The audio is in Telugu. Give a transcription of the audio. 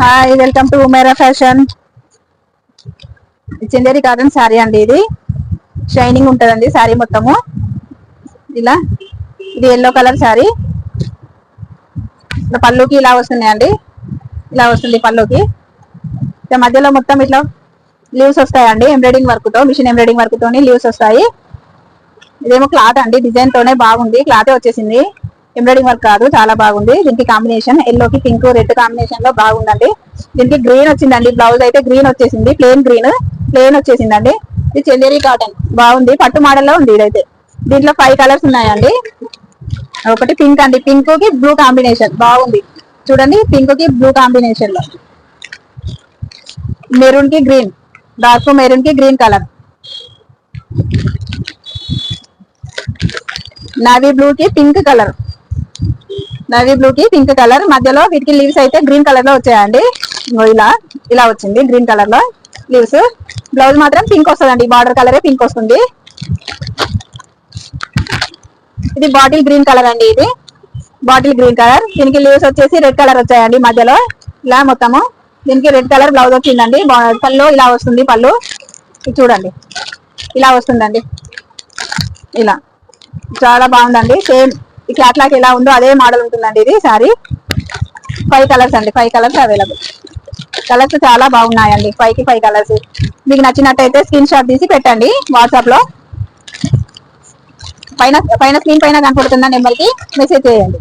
Hi, welcome to ఉమేరా fashion. Chanderi cotton sari అండి. ఇది షైనింగ్ ఉంటుందండి శారీ మొత్తము. ఇలా ఇది ఎల్లో కలర్ శారీ. ఇట్లా పళ్ళుకి ఇలా వస్తున్నాయండి. ఇలా వస్తుంది పళ్ళుకి. మధ్యలో మొత్తం ఇట్లా లీవ్స్ వస్తాయండి. ఎంబ్రాయిడింగ్ వర్క్ తో, మిషన్ ఎంబ్రాయిడింగ్ వర్క్ తోని లీవ్స్ వస్తాయి. ఇదేమో క్లాత్ అండి, డిజైన్ తోనే బాగుంది. క్లాతే వచ్చేసింది, ఎంబ్రాయిడింగ్ వర్క్ కాదు. చాలా బాగుంది. దీనికి కాంబినేషన్ ఎల్లోకి పింక్ రెడ్ కాంబినేషన్ లో బాగుందండి. దీనికి గ్రీన్ వచ్చిందండి. బ్లౌజ్ అయితే గ్రీన్ వచ్చేసింది, ప్లేన్ వచ్చేసిందండి. ఇది చందేరి కాటన్ బాగుంది, పట్టు మోడల్ లో ఉంది. ఇదైతే దీంట్లో 5 కలర్స్ ఉన్నాయండి. ఒకటి పింక్ అండి, పింక్ కి బ్లూ కాంబినేషన్ బాగుంది. చూడండి, పింక్ కి బ్లూ కాంబినేషన్ లో, మెరూన్ కి గ్రీన్, డార్క్ మెరూన్ కి గ్రీన్ కలర్, నావీ బ్లూ కి పింక్ కలర్, నవీ బ్లూ కి పింక్ కలర్. మధ్యలో వీటికి లీవ్స్ అయితే గ్రీన్ కలర్ లో వచ్చాయండి. ఇలా ఇలా వచ్చింది గ్రీన్ కలర్ లో లీవ్స్. బ్లౌజ్ మాత్రం పింక్ వస్తుందండి, బార్డర్ కలరే పింక్ వస్తుంది. ఇది బాటిల్ గ్రీన్ కలర్ అండి. ఇది బాటిల్ గ్రీన్ కలర్. దీనికి లీవ్స్ వచ్చేసి రెడ్ కలర్ వచ్చాయండి మధ్యలో. ఇలా మొత్తము దీనికి రెడ్ కలర్ బ్లౌజ్ వచ్చిందండి. పళ్ళు ఇలా వస్తుంది. పళ్ళు చూడండి ఇలా వస్తుందండి. ఇలా చాలా బాగుందండి. సేమ్ ఈ క్యాట్లాగ్ ఎలా ఉందో అదే మోడల్ ఉంటుందండి. ఇది సారీ 5 కలర్స్ అండి, 5 కలర్స్ అవైలబుల్. కలర్స్ చాలా బాగున్నాయండి. 5కి 5 కలర్స్. మీకు నచ్చినట్టయితే స్క్రీన్ షాట్ తీసి పెట్టండి వాట్సాప్ లో. పైన స్క్రీన్ పైన కనపడుతున్న నెంబర్ కి మెసేజ్ చేయండి.